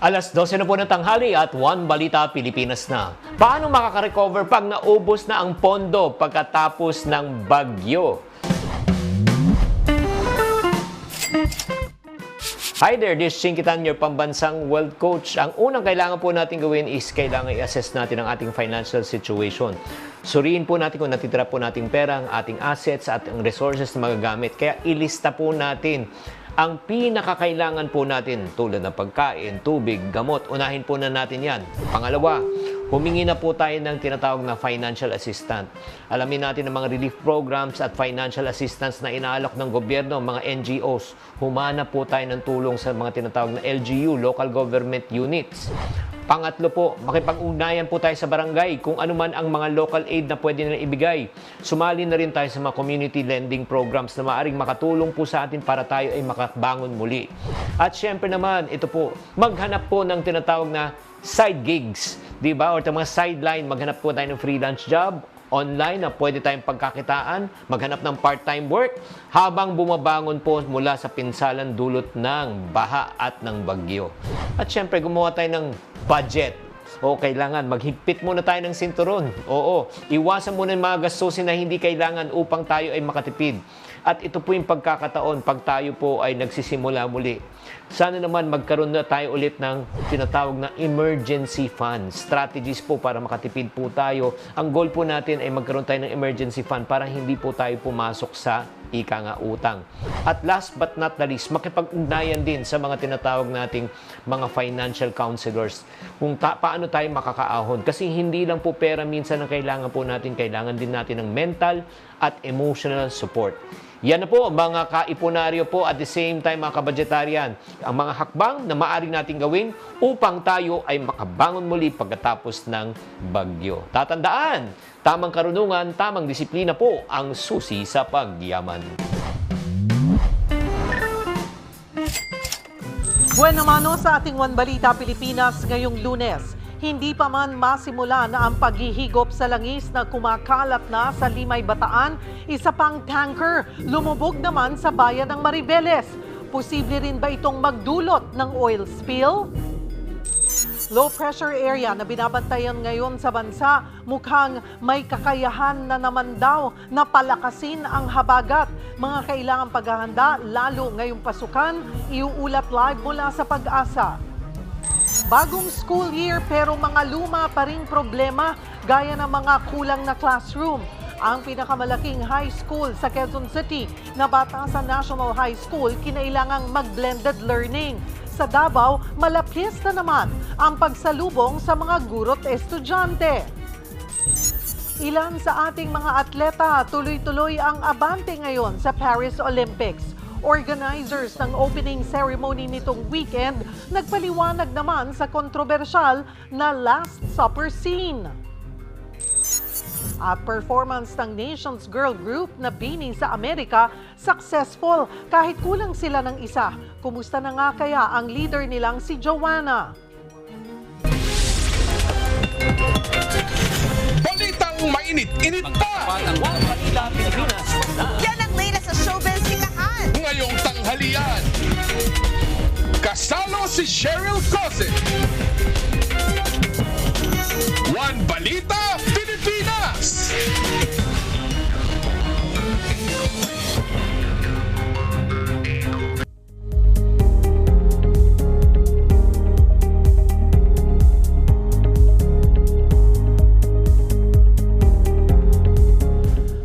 12 na po ng tanghali at One Balita Pilipinas na. Paano makaka-recover pag naubos na ang pondo pagkatapos ng bagyo? Hi there, this is Chinkitan, your pambansang wealth coach. Ang unang kailangan po natin gawin is kailangan i-assess natin ang ating financial situation. Suriin po natin kung natitira po nating pera, ang ating assets at ang resources na magagamit. Kaya ilista po natin ang pinakakailangan po natin tulad ng pagkain, tubig, gamot. Unahin po na natin yan. Pangalawa, humingi na po tayo ng tinatawag na financial assistant. Alamin natin ang mga relief programs at financial assistance na inaalok ng gobyerno, mga NGOs. Humanap po tayo ng tulong sa mga tinatawag na LGU, Local Government Units. Pangatlo po, makipag-ugnayan po tayo sa barangay kung ano man ang mga local aid na pwede nila ibigay. Sumali na rin tayo sa mga community lending programs na maaaring makatulong po sa atin para tayo ay makabangon muli. At syempre naman, ito po, maghanap po ng tinatawag na side gigs, di ba? Or mga sideline, maghanap po tayo ng freelance job, online na pwede tayong pagkakitaan, maghanap ng part-time work habang bumabangon po mula sa pinsalang dulot ng baha at ng bagyo. At syempre, gumawa tayo ng budget. O kailangan maghigpit muna tayo ng sinturon. Oo, iwasan muna yung mga gastusin na hindi kailangan upang tayo ay makatipid. At ito po yung pagkakataon pag tayo po ay nagsisimula muli. Sana naman magkaroon na tayo ulit ng tinatawag na emergency fund. Strategies po para makatipid po tayo. Ang goal po natin ay magkaroon tayo ng emergency fund para hindi po tayo pumasok sa ika nga utang. At last but not the least, makipag-ugnayan din sa mga tinatawag nating mga financial counselors kung paano tayo makakaahon. Kasi hindi lang po pera minsan ang kailangan po natin, kailangan din natin ng mental at emotional support. Yan na po mga kaipunaryo po at the same time mga kabudgetarian, ang mga hakbang na maaari nating gawin upang tayo ay makabangon muli pagkatapos ng bagyo. Tatandaan, tamang karunungan, tamang disiplina po ang susi sa pagyaman. Buwan naman sa ating One Balita Pilipinas ngayong Lunes. Hindi pa man masimula na ang paghihigop sa langis na kumakalat na sa Limay Bataan, isa pang tanker lumubog naman sa bayan ng Maribeles. Posible rin ba itong magdulot ng oil spill? Low pressure area na binabantayan ngayon sa bansa, mukhang may kakayahan na naman daw na palakasin ang habagat. Mga kailangang paghahanda, lalo ngayong pasukan, iuulat live mula sa Pag-asa. Bagong school year pero mga luma pa ring problema gaya ng mga kulang na classroom. Ang pinakamalaking high school sa Quezon City na Batasan National High School kinailangang mag-blended learning. Sa Davao, malapis na naman ang pagsalubong sa mga guro't estudyante. Ilan sa ating mga atleta tuloy-tuloy ang abante ngayon sa Paris Olympics. Organizers ng opening ceremony nitong weekend nagpaliwanag naman sa kontrobersyal na Last Supper scene. At performance ng Nations Girl Group na BINI sa Amerika, successful kahit kulang sila ng isa. Kumusta na nga kaya ang leader nilang si Joanna? Balitang mainit-init pa! One Balita Pilipinas na. Yan ang latest sa showbiz hinahan. Ngayong tanghalian, kasalo si Cheryl Cosset. One Balita Pilipinas!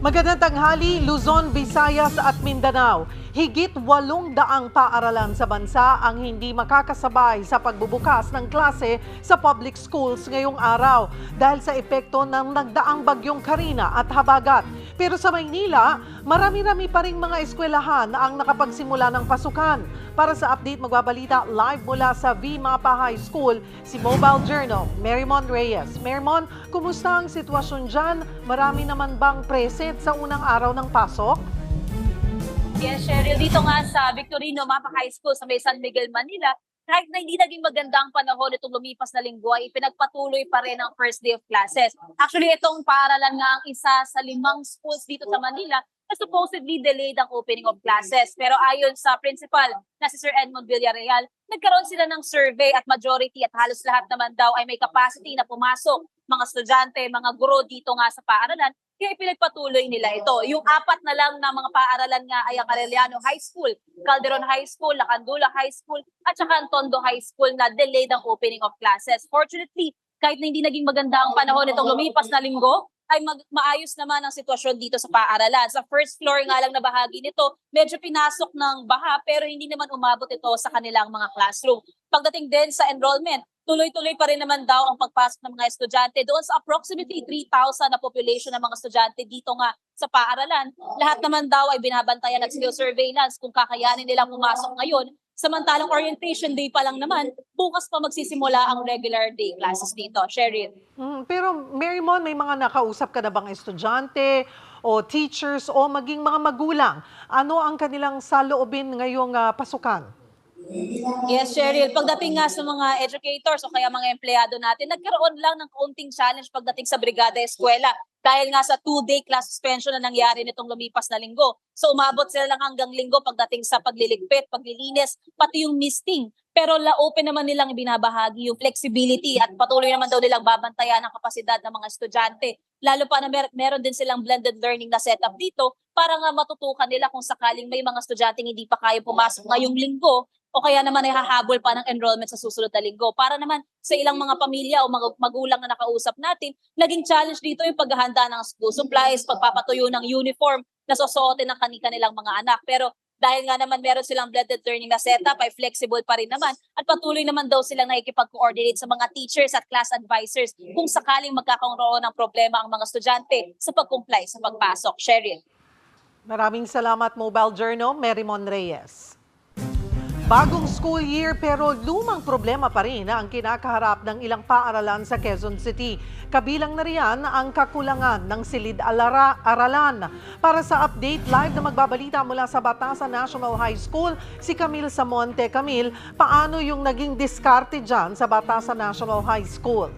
Magandang tanghali, Luzon, Visayas at Mindanao. Higit 800 paaralan sa bansa ang hindi makakasabay sa pagbubukas ng klase sa public schools ngayong araw dahil sa epekto ng nagdaang bagyong Karina at Habagat. Pero sa Maynila, marami-rami pa ring mga eskwelahan ang nakapagsimula ng pasukan. Para sa update, magbabalita live mula sa V-Mapa High School, si Mobile Journal, Marymon Reyes. Marymon, kumusta ang sitwasyon dyan? Marami naman bang present sa unang araw ng pasok? Yes, Cheryl. Dito nga sa Victorino Mapa High School sa may San Miguel, Manila, kahit na hindi naging maganda ang panahon itong lumipas na linggo, ay pinagpatuloy pa rin ang first day of classes. Actually, itong paaralan nga ang isa sa 5 schools dito sa Manila na na supposedly delayed ang opening of classes. Pero ayon sa principal na si Sir Edmond Villarreal, nagkaroon sila ng survey at majority at halos lahat naman daw ay may capacity na pumasok, mga estudyante, mga guro dito nga sa paaralan. Kaya ipinagpatuloy nila ito. Yung 4 na lang na mga paaralan nga ay ang Arellano High School, Calderon High School, Lacandula High School, at saka Antondo High School na delayed ang opening of classes. Fortunately, kahit na hindi naging maganda ang panahon itong lumipas na linggo, ay maayos naman ang sitwasyon dito sa paaralan. Sa first floor nga lang na bahagi nito, medyo pinasok ng baha pero hindi naman umabot ito sa kanilang mga classroom. Pagdating din sa enrollment, tuloy-tuloy pa rin naman daw ang pagpasok ng mga estudyante doon sa approximately 3,000 na population ng mga estudyante dito nga sa paaralan. Lahat naman daw ay binabantayan at skill surveillance kung kakayanin nilang pumasok ngayon. Samantalang orientation day pa lang naman, bukas pa magsisimula ang regular day classes dito. Sheryl. Pero Mary Mon, may mga nakausap ka na bang estudyante o teachers o maging mga magulang? Ano ang kanilang saloobin ngayong pasukan? Yes, Sheryl. Pagdating nga sa mga educators o kaya mga empleyado natin, nagkaroon lang ng kaunting challenge pagdating sa brigada eskwela dahil nga sa 2-day class suspension na nangyari nitong lumipas na linggo. So umabot sila lang hanggang linggo pagdating sa pagliligpit, paglilinis, pati yung misting. Pero open naman nilang ibinabahagi yung flexibility at patuloy naman daw nilang babantayan ang kapasidad ng mga estudyante. Lalo pa na meron din silang blended learning na setup dito para nga matutukan nila kung sakaling may mga estudyanteng hindi pa kaya pumasok ngayong linggo o kaya naman ay hahabol pa ng enrollment sa susunod na linggo. Para naman sa ilang mga pamilya o mga magulang na nakausap natin, naging challenge dito yung paghahanda ng school supplies, pagpapatuyo ng uniform na susuotin ng kanilang mga anak. Pero dahil nga naman meron silang blended learning na setup, ay flexible pa rin naman at patuloy naman daw silang nakikipag-coordinate sa mga teachers at class advisors kung sakaling magkakaroon ng problema ang mga estudyante sa pag-comply sa pagpasok. Sheryl. Maraming salamat, Mobile Journal, Mary Mon Reyes. Bagong school year pero lumang problema pa rin ang kinakaharap ng ilang paaralan sa Quezon City. Kabilang na riyan ang kakulangan ng silid-aralan. Para sa update, live na magbabalita mula sa Batasan National High School, si Camille Samonte. Camille, paano yung naging diskarte dyan sa Batasan National High School?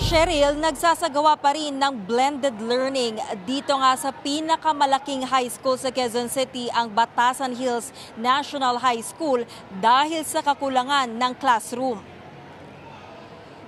Sheryl, nagsasagawa pa rin ng blended learning dito nga sa pinakamalaking high school sa Quezon City, ang Batasan Hills National High School, dahil sa kakulangan ng classroom.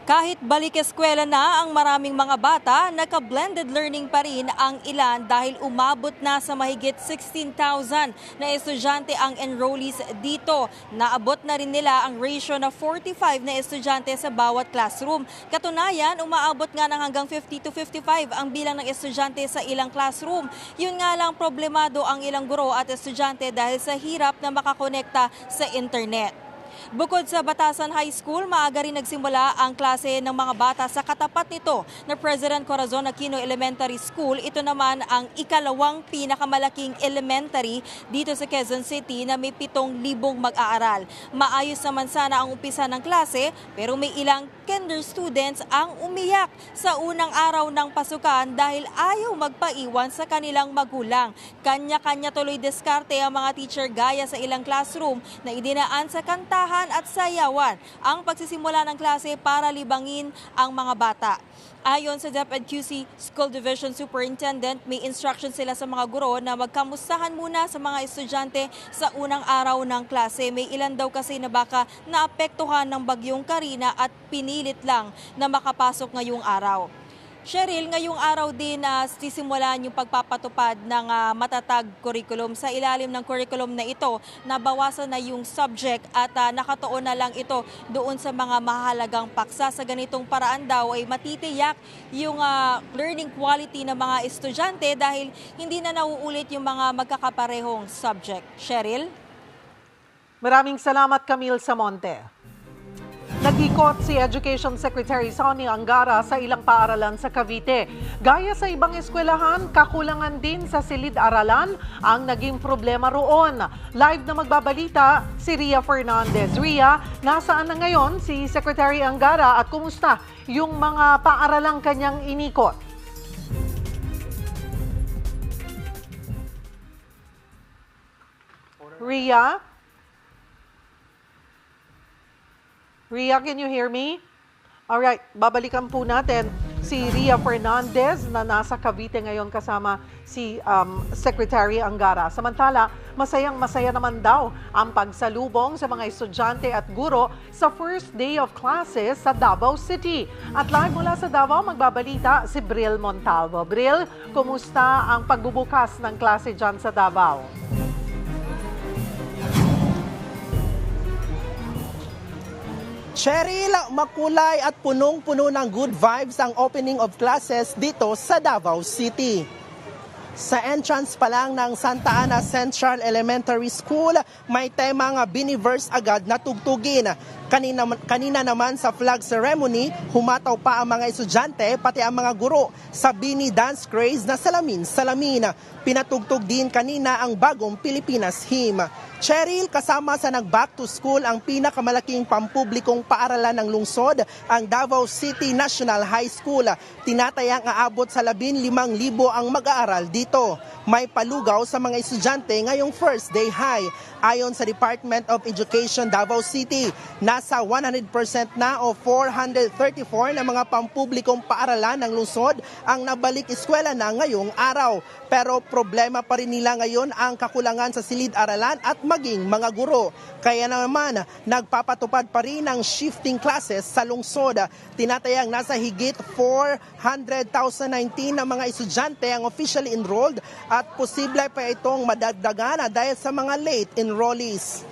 Kahit balik eskwela na ang maraming mga bata, naka-blended learning pa rin ang ilan dahil umabot na sa mahigit 16,000 na estudyante ang enrollees dito. Naabot na rin nila ang ratio na 45 na estudyante sa bawat classroom. Katunayan, umaabot nga ng hanggang 50 to 55 ang bilang ng estudyante sa ilang classroom. Yun nga lang, problemado ang ilang guro at estudyante dahil sa hirap na makakonekta sa internet. Bukod sa Batasan High School, maaga rin nagsimula ang klase ng mga bata sa katapat nito na President Corazon Aquino Elementary School. Ito naman ang ikalawang pinakamalaking elementary dito sa Quezon City na may 7,000 mag-aaral. Maayos naman sana ang umpisa ng klase pero may ilang kinder students ang umiyak sa unang araw ng pasukan dahil ayaw magpaiwan sa kanilang magulang. Kanya-kanya tuloy diskarte ang mga teacher gaya sa ilang classroom na idinaan sa kantahan at sayawan ang pagsisimula ng klase para libangin ang mga bata. Ayon sa DepEd QC School Division Superintendent, may instruction sila sa mga guro na magkamustahan muna sa mga estudyante sa unang araw ng klase. May ilan daw kasi na baka naapektuhan ng bagyong Karina at pinilit lang na makapasok ngayong araw. Sheryl, ngayong araw din sisimulan yung pagpapatupad ng matatag curriculum. Sa ilalim ng curriculum na ito, nabawasan na yung subject at nakatuon na lang ito doon sa mga mahalagang paksa. Sa ganitong paraan daw ay matitiyak yung learning quality ng mga estudyante dahil hindi na nauulit yung mga magkakaparehong subject. Sheryl? Maraming salamat, Camille Samonte. Nag-ikot si Education Secretary Sonny Angara sa ilang paaralan sa Cavite. Gaya sa ibang eskwelahan, kakulangan din sa silid-aralan ang naging problema roon. Live na magbabalita si Ria Fernandez. Ria, nasaan na ngayon si Secretary Angara at kumusta yung mga paaralang kanyang inikot? Ria? Ria, can you hear me? Alright, babalikan po natin si Ria Fernandez na nasa Cavite ngayon kasama si Secretary Angara. Samantala, masayang-masaya naman daw ang pagsalubong sa mga estudyante at guro sa first day of classes sa Davao City. At live mula sa Davao, magbabalita si Bril Montalvo. Bril, kumusta ang pagbubukas ng klase dyan sa Davao? Cheryl, makulay at punong-puno ng good vibes ang opening of classes dito sa Davao City. Sa entrance pa lang ng Santa Ana Central Elementary School, may temang biniverse agad na tugtugin. Kanina naman sa flag ceremony, humataw pa ang mga estudyante pati ang mga guro sa Bini Dance Craze na Salamin. Pinatugtog din kanina ang bagong Pilipinas Hymn. Cheryl, kasama sa nag-back to school ang pinakamalaking pampublikong paaralan ng lungsod, ang Davao City National High School. Tinatayang aabot sa 15,000 ang mag-aaral dito. May palugaw sa mga estudyante ngayong first day high. Ayon sa Department of Education Davao City, nasa 100% na o 434 na mga pampublikong paaralan ng lungsod ang nabalik eskwela na ngayong araw. Pero problema pa rin nila ngayon ang kakulangan sa silid-aralan at maging mga guro. Kaya naman, nagpapatupad pa rin ang shifting classes sa lungsod. Tinatayang nasa higit 400,019 na mga estudyante ang officially enrolled at posible pa itong madagdagan dahil sa mga late enrollees.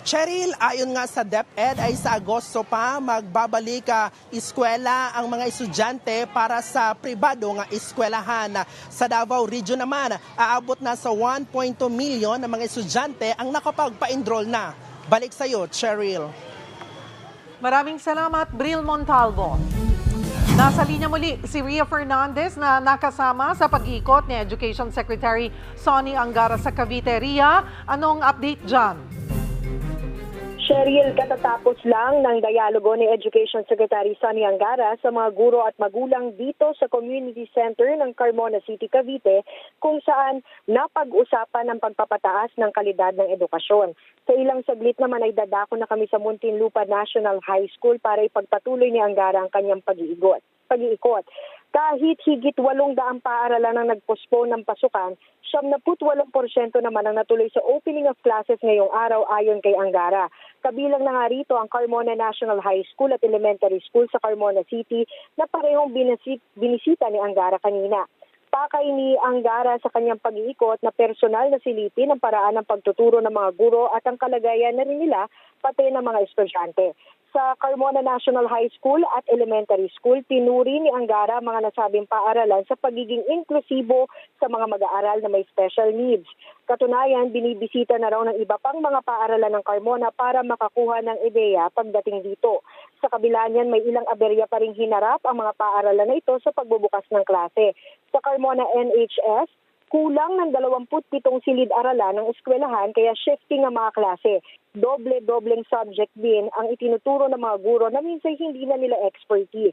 Cheryl, ayon nga sa DepEd ay sa Agosto pa magbabalik eskwela ang mga estudyante para sa pribadong eskwelahan. Sa Davao Region naman, aabot na sa 1.2 million na mga estudyante ang nakapagpa-enroll na. Balik sa iyo, Cheryl. Maraming salamat, Bril Montalvo. Nasa linya muli si Ria Fernandez na nakasama sa pag-iikot ni Education Secretary Sonny Angara sa Cavite. Ria, anong update dyan? Cheryl, katatapos lang ng dialogo ni Education Secretary Sonny Angara sa mga guro at magulang dito sa Community Center ng Carmona City, Cavite, kung saan napag-usapan ang pagpapataas ng kalidad ng edukasyon. Sa ilang saglit naman ay dadako na kami sa Muntinlupa National High School para ipagpatuloy ni Angara ang kanyang pag-iikot. Kahit higit 800 paaralan ang nagpospone ng pasukan, 78% naman ang natuloy sa opening of classes ngayong araw ayon kay Angara. Kabilang na nga rito ang Carmona National High School at Elementary School sa Carmona City na parehong binisita ni Angara kanina. Pakay ni Angara sa kanyang pag-iikot na personal na silipin ang paraan ng pagtuturo ng mga guro at ang kalagayan na rin nila pati ng mga estudyante. Sa Carmona National High School at Elementary School, pinuri ni Angara mga nasabing paaralan sa pagiging inklusibo sa mga mag-aaral na may special needs. Katunayan, binibisita na raw ng iba pang mga paaralan ng Carmona para makakuha ng ideya pagdating dito. Sa kabila niyan, may ilang aberya pa ring hinarap ang mga paaralan na ito sa pagbubukas ng klase. Sa Carmona NHS, kulang ng 27 silid-aralan ng eskwelahan kaya shifting ang mga klase. Doble-dobleng subject din ang itinuturo ng mga guro na minsan hindi na nila expertise.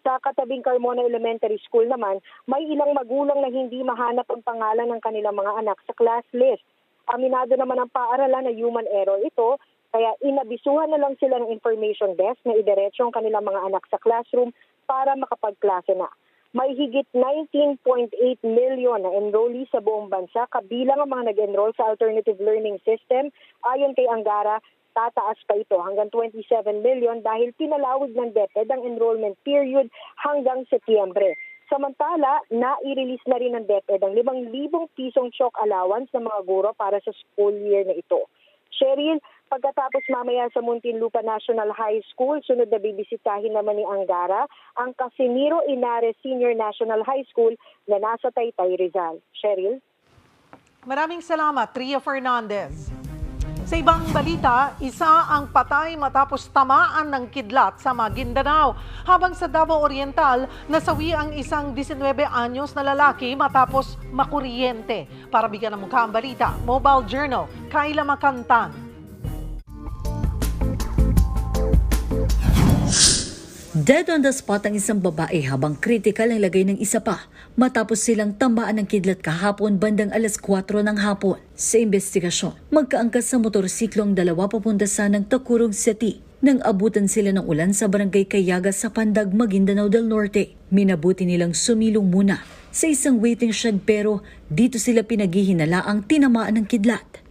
Sa katabing Carmona Elementary School naman, may ilang magulang na hindi mahanap ang pangalan ng kanilang mga anak sa class list. Aminado naman ang paaralan na human error ito, kaya inabisuhan na lang sila ng information desk na idiretso ang kanilang mga anak sa classroom para makapagklase na. May higit 19.8 million na enrollees sa buong bansa, kabilang ang mga nag-enroll sa Alternative Learning System. Ayon kay Angara, tataas pa ito hanggang 27 million dahil pinalawig ng DepEd ang enrollment period hanggang Setyembre. Samantala, na-i-release na rin ng DepEd ang 5,000 pisong chalk allowance ng mga guro para sa school year na ito. Cheryl, pagkatapos mamaya sa Muntinlupa National High School, sunod na bibisitahin naman ni Angara ang Casimiro Inares Senior National High School na nasa Taytay, Rizal. Cheryl? Maraming salamat, Ria Fernandez. Sa ibang balita, isa ang patay matapos tamaan ng kidlat sa Maguindanao. Habang sa Davao Oriental, nasawi ang isang 19 anyos na lalaki matapos makuryente. Para bigyan ng mukha ang balita, Mobile Journal, Kayla Makantan. Dead on the spot ang isang babae habang critical ang lagay ng isa pa matapos silang tamaan ng kidlat kahapon bandang 4:00 ng hapon. Sa investigasyon, magkaangkas sa motorsiklo ang dalawa papunta sa ng Takurong City. nang abutan sila ng ulan sa barangay Cayagas sa Pandag, Maguindanao del Norte. Minabuti nilang sumilong muna sa isang waiting shed pero dito sila pinaghihinalaang tinamaan ng kidlat.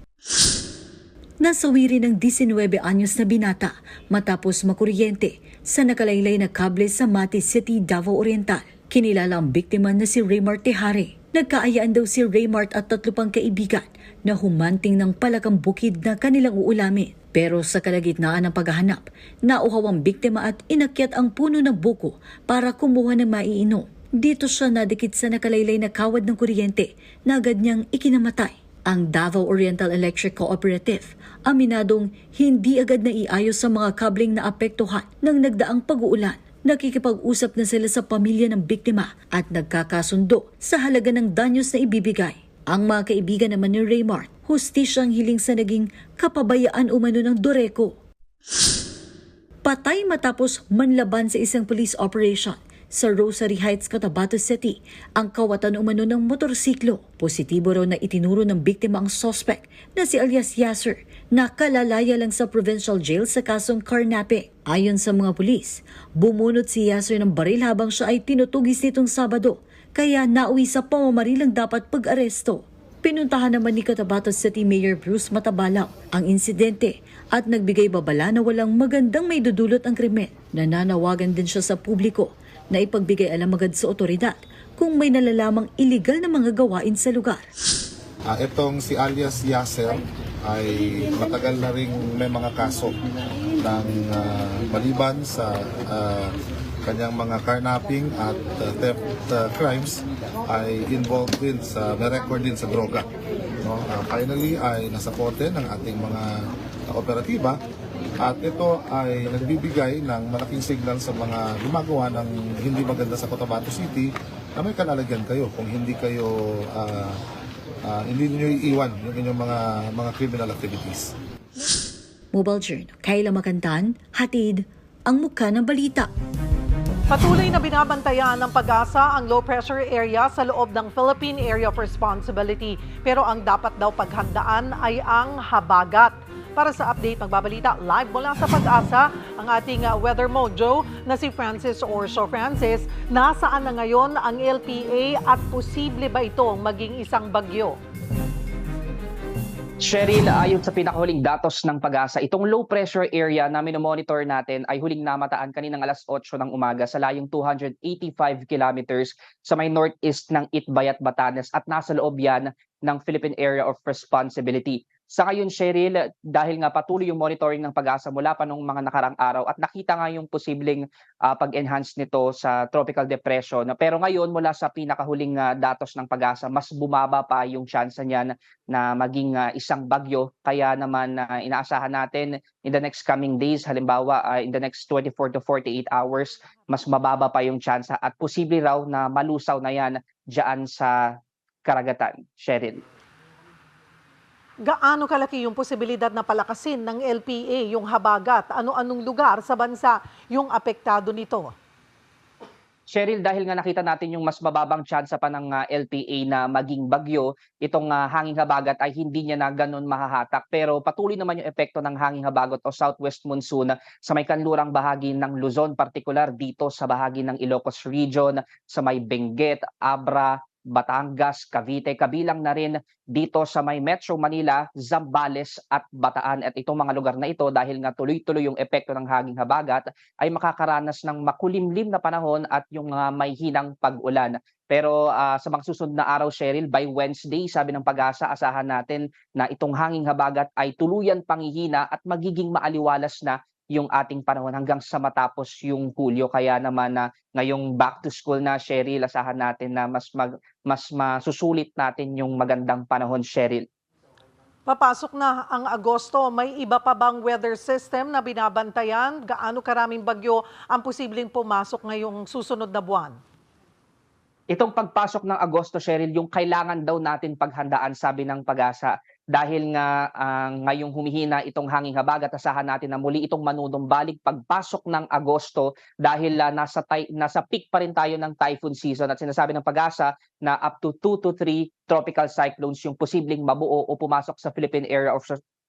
Nasawi rin ng 19 anyos na binata matapos makuryente sa nakalaylay na kable sa Mati City, Davao Oriental. Kinilala ang biktima na si Raymart Tejare. Nagkaayaan daw si Raymart at 3 pang kaibigan na humanting ng palakang bukid na kanilang uulamin. Pero sa kalagitnaan ng paghahanap, nauhaw ang biktima at inakyat ang puno ng buko para kumuha ng maiinom. Dito siya nadikit sa nakalaylay na kawad ng kuryente na agad niyang ikinamatay. Ang Davao Oriental Electric Cooperative aminadong hindi agad na iayos sa mga kabling na apektuhan ng nagdaang pag-uulan. Nakikipag-usap na sila sa pamilya ng biktima at nagkakasundo sa halaga ng danyos na ibibigay. Ang mga kaibigan naman ni Raymart, hustisyang hiling sa naging kapabayaan umano ng Dureco. Patay matapos manlaban sa isang police operation sa Rosary Heights, Cotabato City ang kawatan umano ng motorsiklo. Positibo raw na itinuro ng biktima ang suspect na si alias Yasser na kalalaya lang sa provincial jail sa kasong carnapping. Ayon sa mga pulis, bumunot si Yasser ng baril habang siya ay tinutugis nitong Sabado kaya nauwi sa pamamarilang dapat pag-aresto. Pinuntahan naman ni Cotabato City Mayor Bruce Matabalaw ang insidente at nagbigay babala na walang magandang may dudulot ang krimen. Nananawagan din siya sa publiko na ipagbigay alam agad sa otoridad kung may nalalamang iligal na mga gawain sa lugar. Itong si alias Yasser ay matagal na ring may mga kaso ng maliban sa kanyang mga carnapping at theft crimes ay involved din sa, may record din sa droga. No? Finally ay nasa korte ng ating mga operatiba at ito ay nagbibigay ng malaking signal sa mga gumagawa ng hindi maganda sa Cotabato City na may kalalagyan kayo kung hindi kayo hindi niyo iiwan yung inyong mga criminal activities. Mobile Journal, Kayla Makantan, hatid ang mukha ng balita. Patuloy na binabantayan ng Pag-asa ang low-pressure area sa loob ng Philippine Area of Responsibility. Pero ang dapat daw paghandaan ay ang habagat. Para sa update, magbabalita live mula sa Pag-asa ang ating weather mojo na si Francis Orso. Francis, nasaan na ngayon ang LPA at posible ba itong maging isang bagyo? Cheryl, ayon sa pinakahuling datos ng Pag-asa, itong low pressure area na minomonitor natin ay huling namataan kaninang alas 8 ng umaga sa layong 285 kilometers sa may northeast ng Itbayat, Batanes at nasa loob yan ng Philippine Area of Responsibility. Sa ngayon, Cheryl, dahil nga patuloy yung monitoring ng Pag-asa mula pa nung mga nakarang araw at nakita nga yung posibleng pag-enhance nito sa tropical depression. Pero ngayon, mula sa pinakahuling datos ng Pag-asa, mas bumaba pa yung chance niyan na maging isang bagyo. Kaya naman inaasahan natin in the next coming days, halimbawa in the next 24 to 48 hours, mas mababa pa yung chance at posible raw na malusaw na yan dyan sa karagatan, Cheryl. Gaano kalaki yung posibilidad na palakasin ng LPA yung habagat? Ano-anong lugar sa bansa yung apektado nito? Cheryl, dahil nga nakita natin yung mas mababang tsansa pa ng LPA na maging bagyo, itong hanging habagat ay hindi niya na ganun mahahatak. Pero patuloy naman yung epekto ng hanging habagat o southwest monsoon sa may kanlurang bahagi ng Luzon, partikular dito sa bahagi ng Ilocos Region, sa may Benguet, Abra, Batangas, Cavite, kabilang na rin dito sa may Metro Manila, Zambales at Bataan. At itong mga lugar na ito, dahil nga tuloy-tuloy yung epekto ng hanging habagat, ay makakaranas ng makulimlim na panahon at yung may hinang pag-ulan. Pero sa mga susunod na araw, Cheryl, by Wednesday, sabi ng Pag-asa, asahan natin na itong hanging habagat ay tuluyan panghihina at magiging maaliwalas na yung ating panahon hanggang sa matapos yung Hulyo. Kaya naman ngayong back to school na, Cheryl, asahan natin na mas masusulit natin yung magandang panahon, Cheryl. Papasok na ang Agosto, may iba pa bang weather system na binabantayan? Gaano karaming bagyo ang posibleng pumasok ngayong susunod na buwan? Itong pagpasok ng Agosto, Cheryl, yung kailangan daw natin paghandaan, sabi ng Pag-asa. Dahil nga ngayong humihina itong hanging habagat, asahan natin na muli itong manunumbalik pagpasok ng Agosto dahil nasa peak pa rin tayo ng typhoon season at sinasabi ng Pag-asa na up to 2 to 3 tropical cyclones yung posibleng mabuo o pumasok sa Philippine Area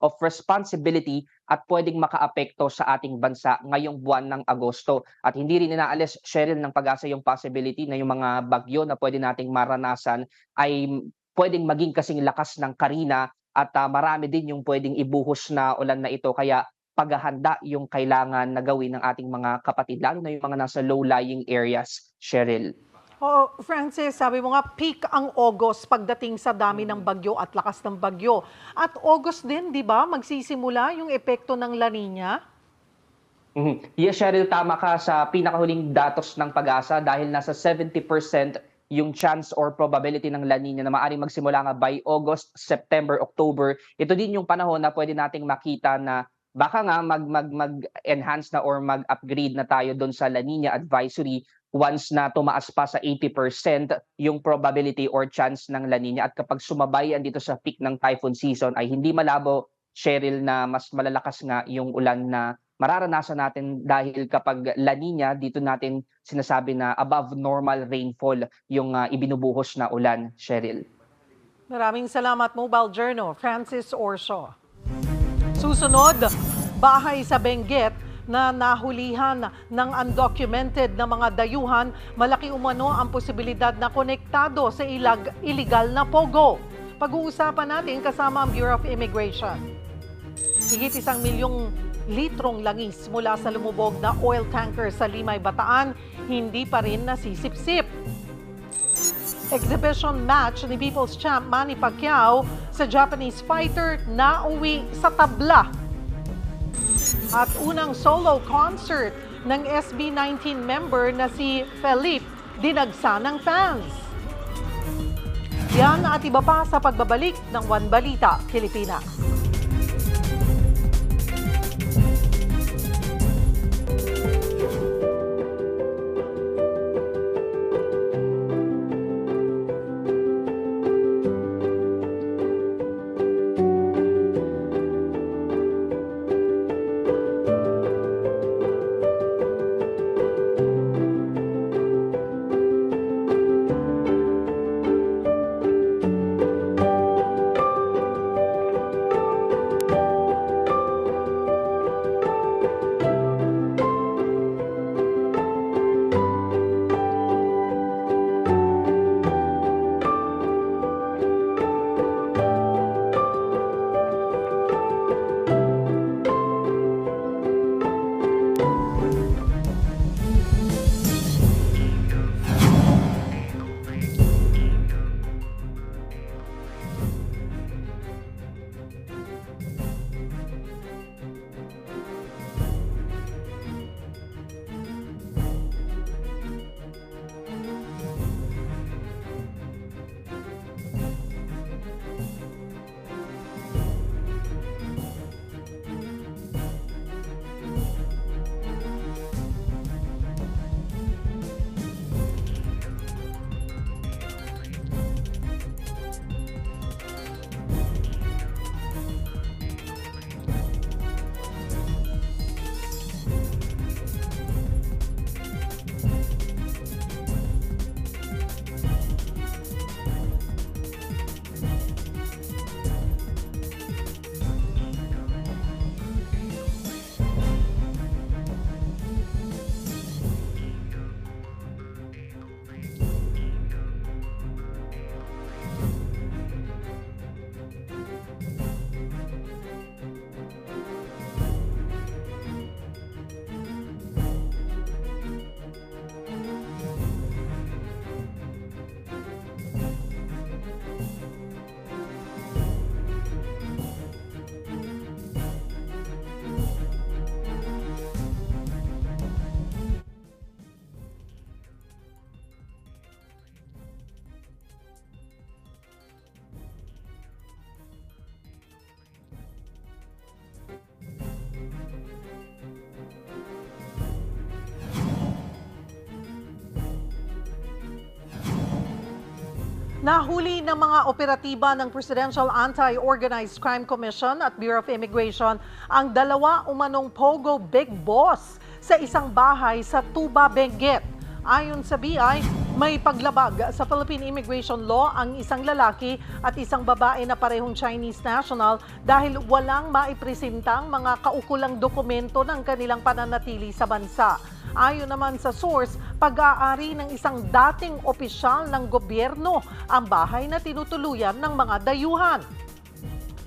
of responsibility at pwedeng makaapekto sa ating bansa ngayong buwan ng Agosto. At hindi rin inaalis, Cheryl, ng Pag-asa yung possibility na yung mga bagyo na pwede nating maranasan ay pwedeng maging kasing lakas ng Karina at marami din yung pwedeng ibuhos na ulan na ito. Kaya paghahanda yung kailangan na gawin ng ating mga kapatid, lalo na yung mga nasa low-lying areas, Cheryl. Oh, Francis, sabi mo nga peak ang August pagdating sa dami ng bagyo at lakas ng bagyo. At August din, di ba, magsisimula yung epekto ng La Nina? Yes, Cheryl, tama ka sa pinakahuling datos ng Pag-asa dahil nasa 70% yung chance or probability ng La Nina na maaaring magsimula nga by August, September, October. Ito din yung panahon na pwede nating makita na baka nga mag-enhance na or mag-upgrade na tayo doon sa La Nina advisory once na tumaas pa sa 80% yung probability or chance ng La Nina. At kapag sumabayan dito sa peak ng typhoon season ay hindi malabo, Cheryl, na mas malalakas nga yung ulan na mararanasan natin dahil kapag La Nina, dito natin sinasabi na above normal rainfall yung ibinubuhos na ulan, Cheryl. Maraming salamat, Mobile Journal, Francis Orso. Susunod, bahay sa Benguet na nahulihan ng undocumented na mga dayuhan, malaki umano ang posibilidad na konektado sa illegal na pogo. Pag-uusapan natin kasama ang Bureau of Immigration. Higit 1 milyong litrong langis mula sa lumubog na oil tanker sa Limay, Bataan, hindi pa rin nasisipsip. Exhibition match ni People's Champ Manny Pacquiao sa Japanese fighter na uwi sa tabla. At unang solo concert ng SB19 member na si Felipe dinagsa ng fans. Yan at iba pa sa pagbabalik ng One Balita Pilipinas. Nahuli ng mga operatiba ng Presidential Anti-Organized Crime Commission at Bureau of Immigration ang dalawa umanong Pogo Big Boss sa isang bahay sa Tuba, Benguet. Ayon sa BI, May paglabag sa Philippine Immigration Law ang isang lalaki at isang babae na parehong Chinese national dahil walang maipresentang mga kaukulang dokumento ng kanilang pananatili sa bansa. Ayon naman sa source, pag-aari ng isang dating opisyal ng gobyerno ang bahay na tinutuluyan ng mga dayuhan.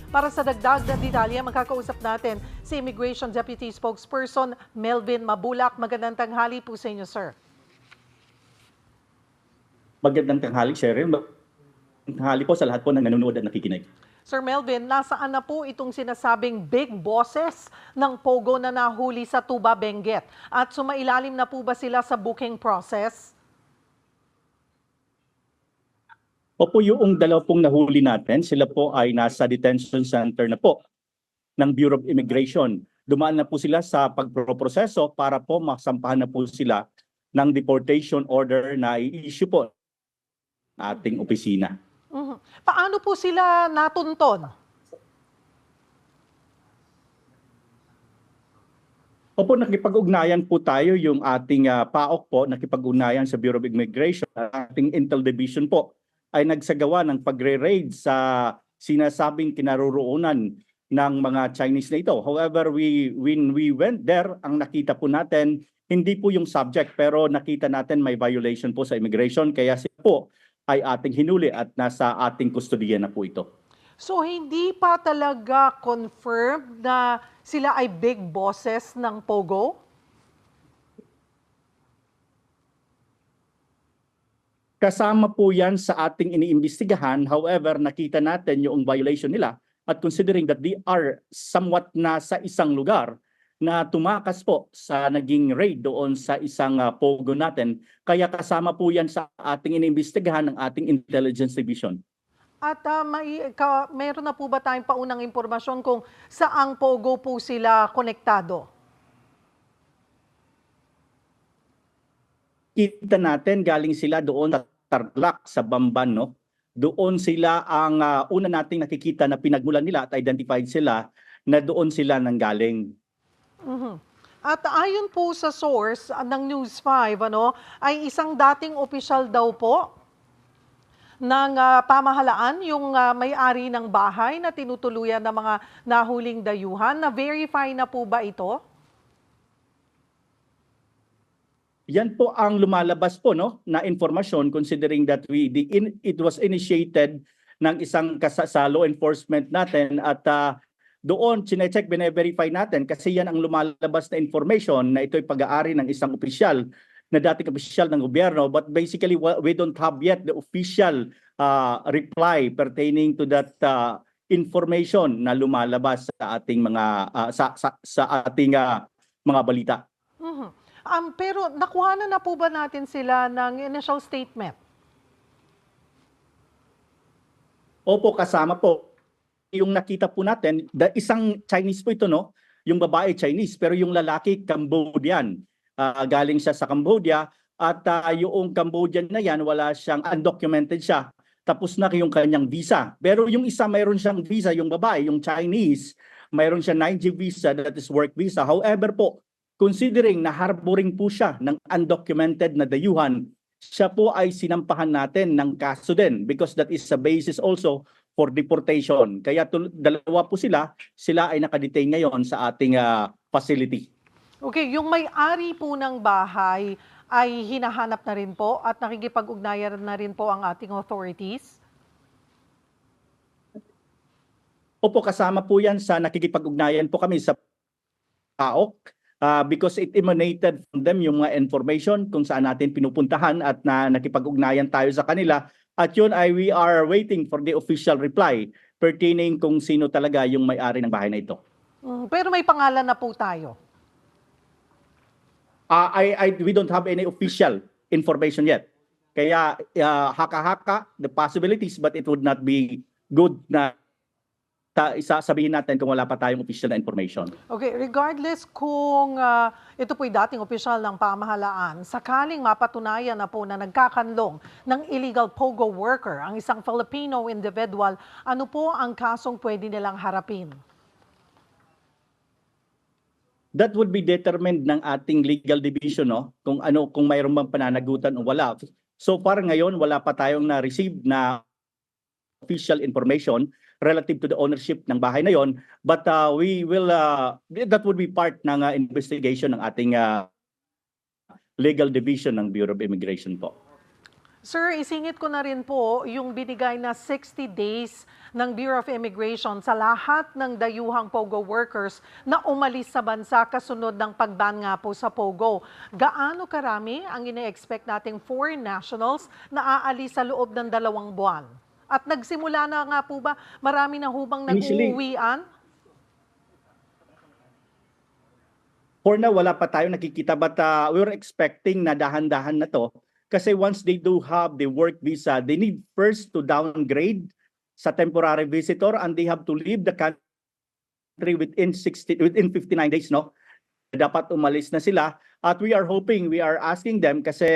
Para sa dagdag na detalye, makakausap natin si Immigration Deputy Spokesperson Melvin Mabulak. Magandang tanghali po sa inyo, sir. Magandang tanghali, Cheryl. Magandang tanghali po sa lahat po ng nanonood at nakikinig. Sir Melvin, nasaan na po itong sinasabing big bosses ng Pogo na nahuli sa Tuba, Benguet? At sumailalim na po ba sila sa booking process? Opo, yung dalawa pong nahuli natin, sila po ay nasa detention center na po ng Bureau of Immigration. Dumaan na po sila sa pagproproseso para po masampahan na po sila ng deportation order na i-issue po ating opisina. Paano po sila natunton? Opo, nakipag-ugnayan po tayo yung ating PAOK po, nakipag-ugnayan sa Bureau of Immigration. Ating Intel Division po ay nagsagawa ng pagre-raid sa sinasabing kinaroroonan ng mga Chinese na ito. However, when we went there, ang nakita po natin, hindi po yung subject pero nakita natin may violation po sa immigration kaya sila po ay ating hinuli at nasa ating kustodiya na po ito. So hindi pa talaga confirmed na sila ay big bosses ng Pogo? Kasama po yan sa ating iniimbestigahan. However, nakita natin yung violation nila at considering that they are somewhat nasa isang lugar na tumakas po sa naging raid doon sa isang Pogo natin. Kaya kasama po yan sa ating iniimbestigahan ng ating Intelligence Division. At meron na po ba tayong paunang impormasyon kung saang Pogo po sila konektado? Kita natin galing sila doon sa Tarlac, sa Bamban, no? Doon sila ang una nating nakikita na pinagmulan nila at identified sila na doon sila nanggaling. At ayon po sa source ng News 5, ay isang dating opisyal daw po ng pamahalaan yung may-ari ng bahay na tinutuluyan ng mga nahuling dayuhan. Na-verify na po ba ito? Yan po ang lumalabas po na informasyon considering that it was initiated ng isang sa law enforcement natin at doon chinecheck, bine-verify natin kasi yan ang lumalabas na information na ito'y pag-aari ng isang opisyal na dating opisyal ng gobyerno but basically we don't have yet the official reply pertaining to that information na lumalabas sa ating mga sa ating mga balita. Pero nakuha na po ba natin sila ng initial statement? Opo, kasama po. Yung nakita po natin, isang Chinese po ito, yung babae Chinese, pero yung lalaki Cambodian. Galing siya sa Cambodia at yung Cambodian na yan, wala siyang undocumented siya. Tapos na yung kanyang visa. Pero yung isa mayroon siyang visa, yung babae, yung Chinese, mayroon siya 9G visa, that is work visa. However po, considering na harboring po siya ng undocumented na dayuhan, siya po ay sinampahan natin ng kaso din because that is a basis also for deportation. Kaya dalawa po sila ay nakadetain ngayon sa ating facility. Okay, yung may-ari po ng bahay ay hinahanap na rin po at nakikipag-ugnayan na rin po ang ating authorities? Opo, kasama po yan sa nakikipag-ugnayan po kami sa PAOK. Because it emanated from them yung mga information kung saan natin pinupuntahan at nakipag-ugnayan tayo sa kanila. At yun ay we are waiting for the official reply pertaining kung sino talaga yung may-ari ng bahay na ito. Pero may pangalan na po tayo. We don't have any official information yet. Kaya haka-haka the possibilities but it would not be good na sabihin natin kung wala pa tayong official na information. Okay, regardless kung ito po'y dating opisyal ng pamahalaan, sakaling mapatunayan na po na nagkakanlong ng illegal POGO worker ang isang Filipino individual, ano po ang kasong pwede nilang harapin? That would be determined ng ating legal division, kung mayroon bang pananagutan o wala. So far ngayon, wala pa tayong na-receive na official information relative to the ownership ng bahay na yon, but we will that would be part ng investigation ng ating legal division ng Bureau of Immigration po. Sir, isingit ko na rin po yung binigay na 60 days ng Bureau of Immigration sa lahat ng dayuhang POGO workers na umalis sa bansa kasunod ng pagban nga po sa POGO. Gaano karami ang ine-expect nating foreign nationals na aalis sa loob ng 2 buwan? At nagsimula na nga po ba, marami na hubang nag-uuwian? For now, wala pa tayo nakikita, but we're expecting na dahan-dahan na to. Kasi once they do have the work visa, they need first to downgrade sa temporary visitor and they have to leave the country within 59 days, no? Dapat umalis na sila. At we are asking them kasi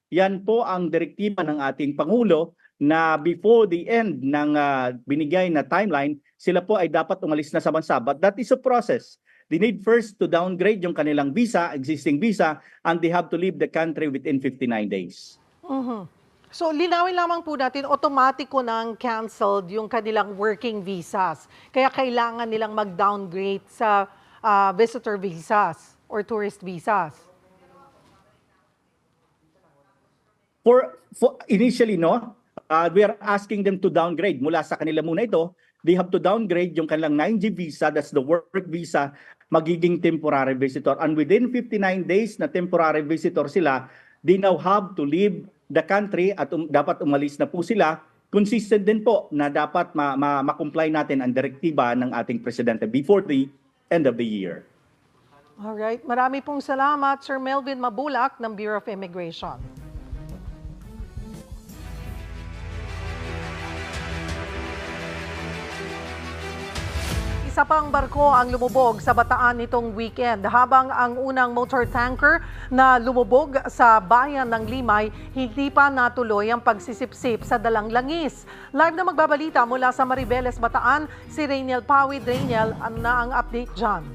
yan po ang direktiba ng ating Pangulo na before the end ng binigay na timeline, sila po ay dapat umalis na sa bansa. But that is a process. They need first to downgrade yung kanilang visa, existing visa, and they have to leave the country within 59 days. So linawin lamang po natin, automatiko nang canceled yung kanilang working visas. Kaya kailangan nilang mag-downgrade sa visitor visas or tourist visas. For initially, no, we are asking them to downgrade mula sa kanila muna ito. They have to downgrade yung kanilang 9G visa, that's the work visa, magiging temporary visitor. And within 59 days na temporary visitor sila, they now have to leave the country at dapat umalis na po sila. Consistent din po na dapat ma-comply natin ang direktiba ng ating presidente before the end of the year. Alright, marami pong salamat, Sir Melvin Mabulak ng Bureau of Immigration. Isa pang barko ang lumubog sa Bataan nitong weekend habang ang unang motor tanker na lumubog sa bayan ng Limay hindi pa natuloy ang pagsisipsip sa dalang langis. Live na magbabalita mula sa Maribeles, Bataan, si Rainiel Pawid. Rainiel, na ang update dyan?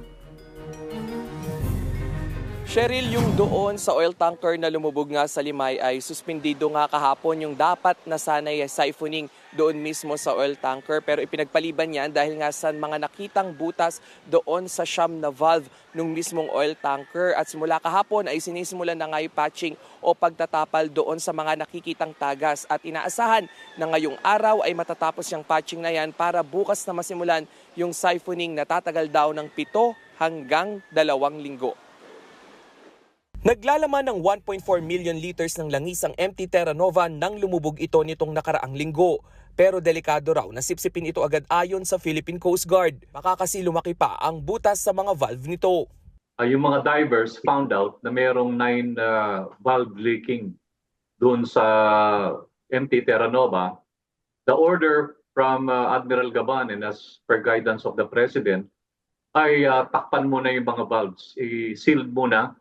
Cheryl, yung doon sa oil tanker na lumubog nga sa Limay ay suspindido nga kahapon yung dapat na sanay siphoning doon mismo sa oil tanker. Pero ipinagpaliban yan dahil nga sa mga nakitang butas doon sa siyam na valve ng mismong oil tanker. At simula kahapon ay sinisimulan na nga yung patching o pagtatapal doon sa mga nakikitang tagas. At inaasahan na ngayong araw ay matatapos yung patching na yan para bukas na masimulan yung siphoning na tatagal daw ng 7 hanggang 2 linggo. Naglalaman ng 1.4 million liters ng langis ang MT Terra Nova nang lumubog ito nitong nakaraang linggo. Pero delikado raw na sipsipin ito agad ayon sa Philippine Coast Guard. Baka kasi lumaki pa ang butas sa mga valve nito. Yung mga divers found out na mayroong 9 valve leaking doon sa MT Terra Nova. The order from Admiral Gaban and as per guidance of the President ay takpan muna yung mga valves. I-sealed muna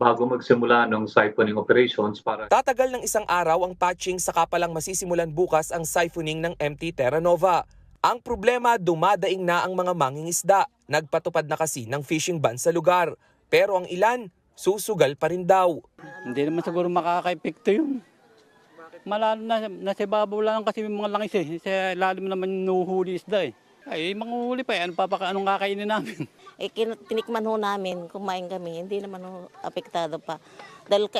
bago magsimula ng siphoning operations para... Tatagal ng 1 araw ang patching saka pa lang masisimulan bukas ang siphoning ng MT Terra Nova. Ang problema, dumadaing na ang mga mangingisda. Nagpatupad na kasi ng fishing ban sa lugar. Pero ang ilan, susugal pa rin daw. Hindi naman siguro makaka-epekto yun. Malalo na, nasa ibabaw lang kasi yung mga langis eh. Sa lalim naman nuhuli isda eh. Ay, manguhuli pa eh. Anong kakainin namin? Tinikman ho namin, kumain kami, hindi naman ho apektado pa. Dahil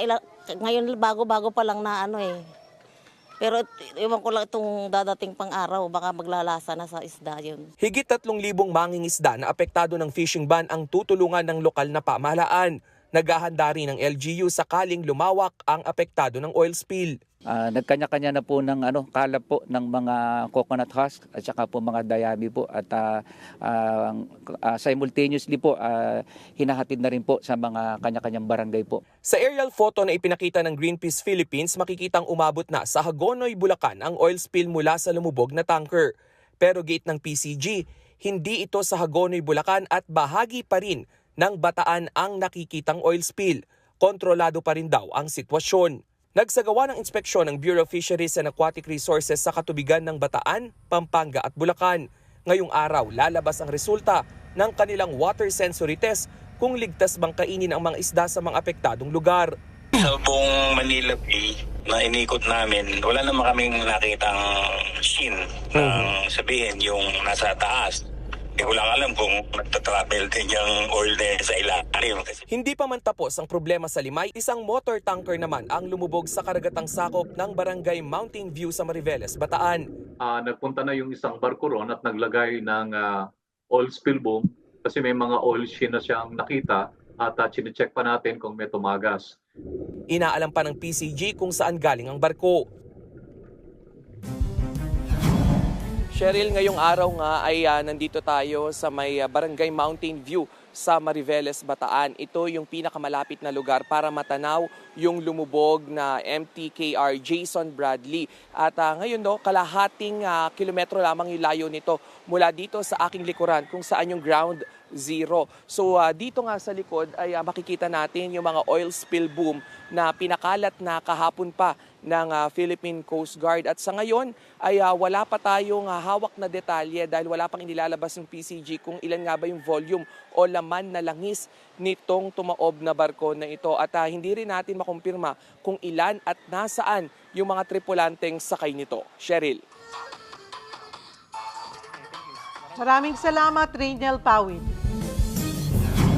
ngayon bago-bago pa lang na ano eh. Pero iwan ko lang itong dadating pang araw, baka maglalasa na sa isda yun. Higit 3,000 mangingisda na apektado ng fishing ban ang tutulungan ng lokal na pamahalaan. Naghahanda rin ng LGU sakaling lumawak ang apektado ng oil spill. Nagkanya-kanya na po ng kalap po ng mga coconut husk at saka po mga dayami po at simultaneously po hinahatid na rin po sa mga kanya-kanyang barangay po. Sa aerial photo na ipinakita ng Greenpeace Philippines, makikitang umabot na sa Hagonoy, Bulacan ang oil spill mula sa lumubog na tanker. Pero gate ng PCG, hindi ito sa Hagonoy, Bulacan at bahagi pa rin ng Bataan ang nakikitang oil spill. Kontrolado pa rin daw ang sitwasyon. Nagsagawa ng inspeksyon ng Bureau of Fisheries and Aquatic Resources sa katubigan ng Bataan, Pampanga at Bulacan. Ngayong araw, lalabas ang resulta ng kanilang water sensory test kung ligtas bang kainin ang mga isda sa mga apektadong lugar. Sa buong Manila Bay, na inikot namin, wala naman kaming nakitang sheen ng sabihin yung nasa taas. Hindi ko lang alam kung nagtatravel din yung oil na sa ilalim. Hindi pa man tapos ang problema sa Limay, isang motor tanker naman ang lumubog sa karagatang sakop ng barangay Mountain View sa Mariveles, Bataan. Nagpunta na yung isang barko ron at naglagay ng oil spill boom kasi may mga oil sheen na siyang nakita at chinecheck pa natin kung may tumagas. Inaalam pa ng PCG kung saan galing ang barko. Cheryl, ngayong araw nga ay nandito tayo sa may barangay Mountain View sa Mariveles, Bataan. Ito yung pinakamalapit na lugar para matanaw yung lumubog na MTKR Jason Bradley. At ngayon kalahating kilometro lamang yung layo nito mula dito sa aking likuran kung saan yung ground zero. So dito nga sa likod ay makikita natin yung mga oil spill boom na pinakalat na kahapon pa ng Philippine Coast Guard. At sa ngayon ay wala pa tayong hawak na detalye dahil wala pang inilalabas ng PCG kung ilan nga ba yung volume o laman na langis nitong tumaob na barko na ito. At hindi rin natin makumpirma kung ilan at nasaan yung mga tripulanteng sakay nito. Cheryl. Maraming salamat, Rainiel Pawid.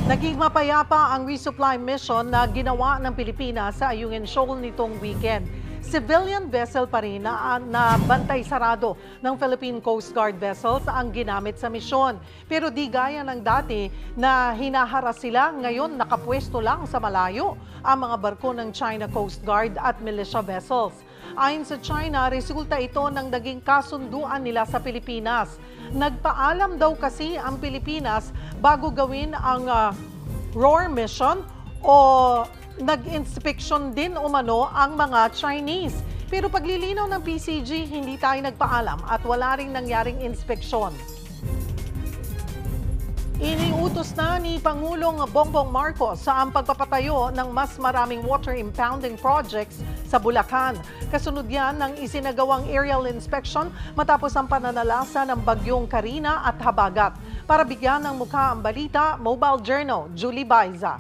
Naging mapayapa ang resupply mission na ginawa ng Pilipinas sa Ayungin Shoal nitong weekend. Civilian vessel pa rin na bantay sarado ng Philippine Coast Guard vessels ang ginamit sa misyon. Pero di gaya ng dati na hinaharas sila, ngayon nakapwesto lang sa malayo ang mga barko ng China Coast Guard at militia vessels. Ayon sa China, resulta ito ng naging kasunduan nila sa Pilipinas. Nagpaalam daw kasi ang Pilipinas bago gawin ang ROAR mission o nag-inspection din umano ang mga Chinese. Pero paglilinaw ng PCG, hindi tayo nagpaalam at wala ring nangyaring inspeksyon. Iniutos na ni Pangulong Bongbong Marcos sa ang pagpapatayo ng mas maraming water impounding projects sa Bulacan. Kasunod yan ng isinagawang aerial inspection matapos ang pananalasa ng bagyong Karina at Habagat. Para bigyan ng mukha ang balita, Mobile Journal, Julie Baiza.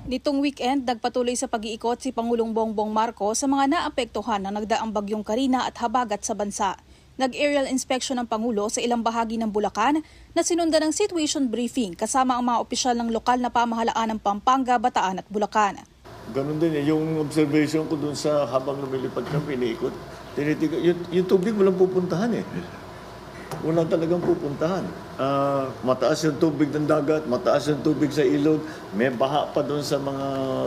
Nitong weekend, nagpatuloy sa pag-iikot si Pangulong Bongbong Marcos sa mga naapektuhan ng nagdaang bagyong Karina at Habagat sa bansa. Nag-aerial inspection ng Pangulo sa ilang bahagi ng Bulacan na sinundan ng situation briefing kasama ang mga opisyal ng lokal na pamahalaan ng Pampanga, Bataan at Bulacan. Ganun din yung observation ko dun sa habang lumilipad kami, iniikot. Yung tubig walang pupuntahan eh. Wala talagang pupuntahan. Mataas yung tubig ng dagat, mataas yung tubig sa ilog, may baha pa dun sa mga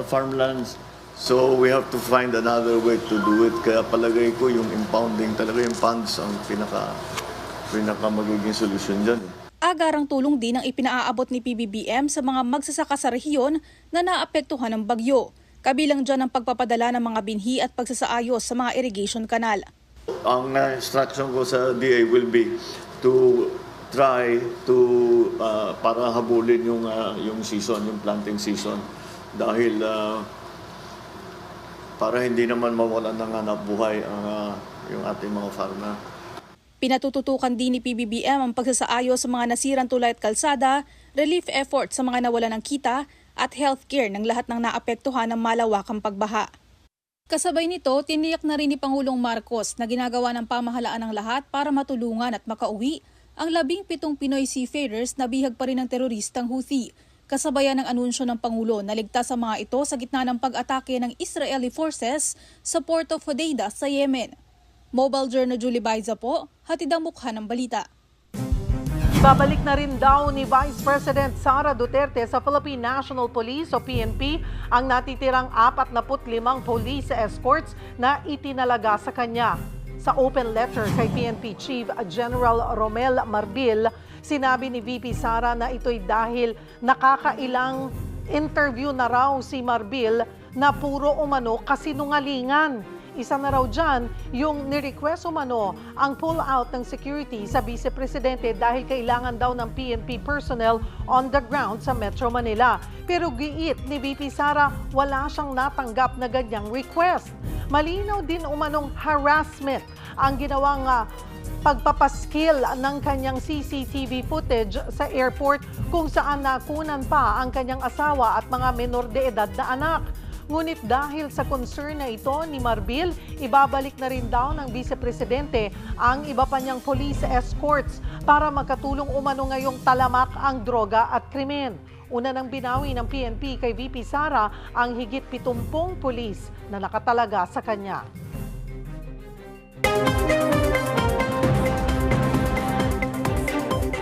farmlands. So we have to find another way to do it. Kaya palagay ko yung impounding talaga yung funds ang pinaka magiging solusyon dyan. Agarang tulong din ang ipinaaabot ni PBBM sa mga magsasaka sa rehiyon na naapektuhan ng bagyo. Kabilang dyan ang pagpapadala ng mga binhi at pagsasaayos sa mga irrigation canal. Ang instruction ko sa DA will be to try to para habulin yung season, yung planting season. Dahil para hindi naman mawalan ng hanap buhay yung ating mga farmer. Pinatututukan din ni PBBM ang pagsasaayos sa mga nasirang tulay at kalsada, relief effort sa mga nawalan ng kita at healthcare ng lahat ng naapektuhan ng malawakang pagbaha. Kasabay nito, tiniyak na rin ni Pangulong Marcos na ginagawa ng pamahalaan ng lahat para matulungan at makauwi ang 17 Pinoy seafarers na bihag pa rin ng teroristang Houthi. Kasabayan ng anunsyo ng Pangulo na ligtas sa mga ito sa gitna ng pag-atake ng Israeli forces sa Port of Hodeidah sa Yemen. Mobile Journal Julie Baiza po, hatid ang mukha ng balita. Babalik na rin daw ni Vice President Sara Duterte sa Philippine National Police o PNP ang natitirang 45 police escorts na itinalaga sa kanya. Sa open letter kay PNP Chief General Romel Marbil, sinabi ni VP Sara na ito'y dahil nakakailang interview na raw si Marbil na puro umano kasinungalingan. Isa na raw dyan yung ni-request umano ang pull-out ng security sa Vice Presidente dahil kailangan daw ng PNP personnel on the ground sa Metro Manila. Pero giit ni VP Sara, wala siyang natanggap na ganyang request. Malinaw din umanong harassment ang ginawang pagpapaskil ng kanyang CCTV footage sa airport kung saan nakunan pa ang kanyang asawa at mga menor de edad na anak. Ngunit dahil sa concern na ito ni Marbil, ibabalik na rin daw ng Vice Presidente ang iba pa niyang police escorts para makatulong umano ngayong talamak ang droga at krimen. Una nang binawi ng PNP kay VP Sara ang higit 70 pulis na nakatalaga sa kanya.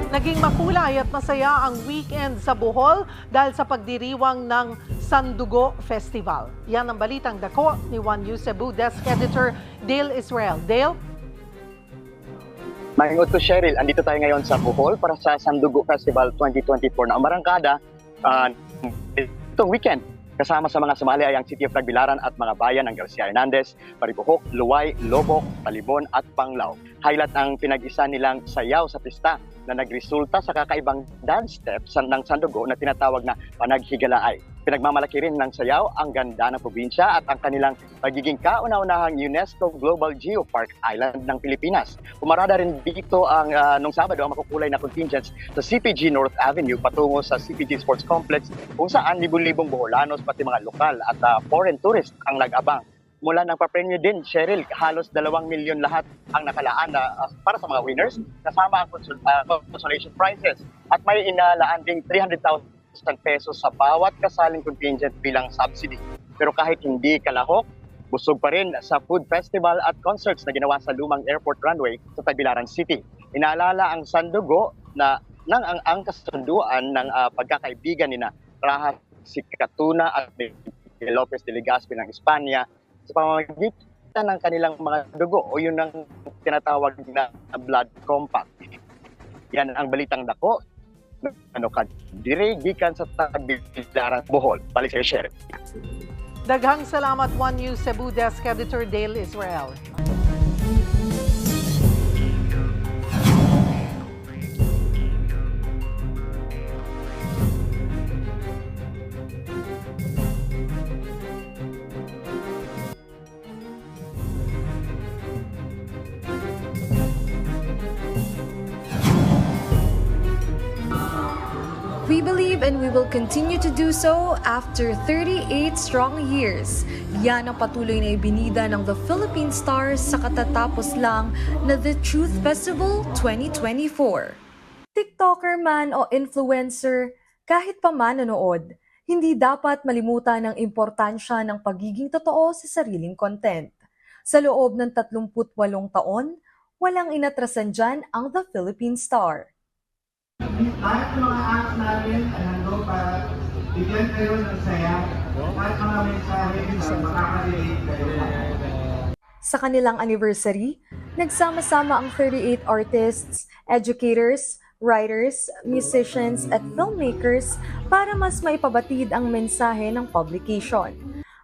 Naging makulay at masaya ang weekend sa Bohol dahil sa pagdiriwang ng Sandugo Festival. Yan ang balitang dako ni One News Cebu Desk Editor Dale Israel. Dale? Mahingot ko, Cheryl. Andito tayo ngayon sa Bohol para sa Sandugo Festival 2024 na umarangkada itong weekend. Kasama sa mga sumali ay ang City of Tagbilaran at mga bayan ng Garcia Hernandez, Paribuhok, Luway, Lobok, Talibon at Panglao. Highlight ang pinag-isa nilang sayaw sa pista na nagresulta sa kakaibang dance steps ng Sandugo na tinatawag na panaghigalaay. Pinagmamalaki rin ng sayaw ang ganda ng probinsya at ang kanilang pagiging kauna-unahang UNESCO Global Geopark Island ng Pilipinas. Pumarada rin dito ang nung Sabado ang makukulay na contingents sa CPG North Avenue patungo sa CPG Sports Complex kung saan libong-libong Boholanos pati mga lokal at foreign tourists ang nag-abang. Mula ng papremyo din, Cheryl, halos 2 milyon lahat ang nakalaan para sa mga winners, kasama ang consolation prizes. At may inalaan ding 300,000 pesos sa bawat kasaling contingent bilang subsidy. Pero kahit hindi kalahok, busog pa rin sa food festival at concerts na ginawa sa lumang airport runway sa Tagbilaran City. Inaalala ang Sandugo na ang kasunduan ng pagkakaibigan ni Rahat Sikatuna at Lopez de Legazpi ng Espanya sa pamamagitan ng kanilang mga dugo o yun ang tinatawag na blood compact. Yan ang balitang dako. Gikan sa Tagbilaran, Bohol. Balik sa Sheriff. Daghang salamat, One News Cebu Desk Editor Dale Israel. We believe and we will continue to do so after 38 strong years. Yan ang patuloy na ibinida ng The Philippine Stars sa katatapos lang na The Truth Festival 2024. TikToker man o influencer, kahit pa manonood, hindi dapat malimutan ang importansya ng pagiging totoo sa sariling content. Sa loob ng 38 taon, walang inatrasan dyan ang The Philippine Star. Kahit mga apps natin ay nandun para bigyan kayo ng saya at mga mensahe na makaka-relate kayo. Sa kanilang anniversary, nagsama-sama ang 38 artists, educators, writers, musicians at filmmakers para mas maipabatid ang mensahe ng publication.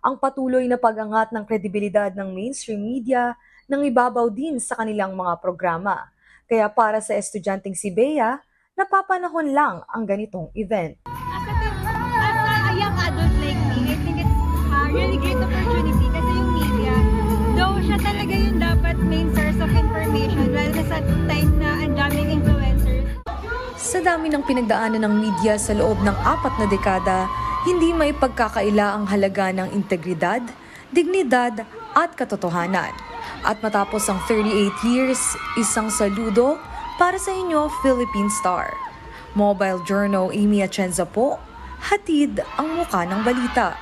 Ang patuloy na pag-angat ng kredibilidad ng mainstream media nang ibabaw din sa kanilang mga programa. Kaya para sa estudyanteng si Bea, napapanahon lang ang ganitong event. As a young adult like me, I think it's a really great opportunity kasi yung media, though siya talaga yung dapat main source of information, lalo na sa time na ang daming influencers. Sa dami ng pinagdaanan ng media sa loob ng 4 na dekada, hindi may pagkakaila ang halaga ng integridad, dignidad at katotohanan. At matapos ang 38 years, isang saludo para sa inyo, Philippine Star. Mobile Journal Amy Atienza po, hatid ang muka ng balita.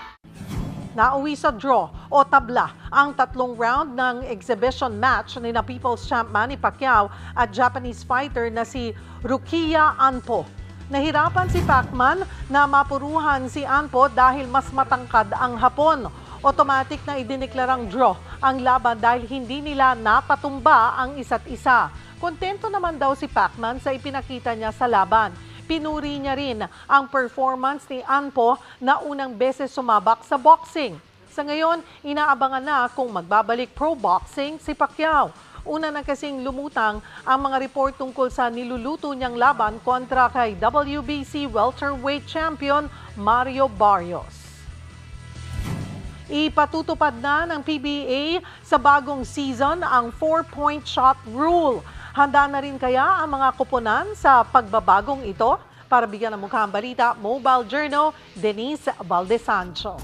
Nauwi sa draw o tabla ang 3 round ng exhibition match ni na People's Champ Manny Pacquiao at Japanese fighter na si Rukiya Anpo. Nahirapan si Pacman na mapuruhan si Anpo dahil mas matangkad ang Hapon. Automatic na idineklarang draw ang laban dahil hindi nila napatumba ang isa't isa. Kontento naman daw si Pacman sa ipinakita niya sa laban. Pinuri niya rin ang performance ni Anpo na unang beses sumabak sa boxing. Sa ngayon, inaabangan na kung magbabalik pro boxing si Pacquiao. Una na kasing lumutang ang mga report tungkol sa niluluto niyang laban kontra kay WBC welterweight champion Mario Barrios. Ipatutupad na ng PBA sa bagong season ang 4-point shot rule. Handa na rin kaya ang mga koponan sa pagbabagong ito? Para bigyan ng mukha ang balita, Mobile Journal, Denise Valdesancho.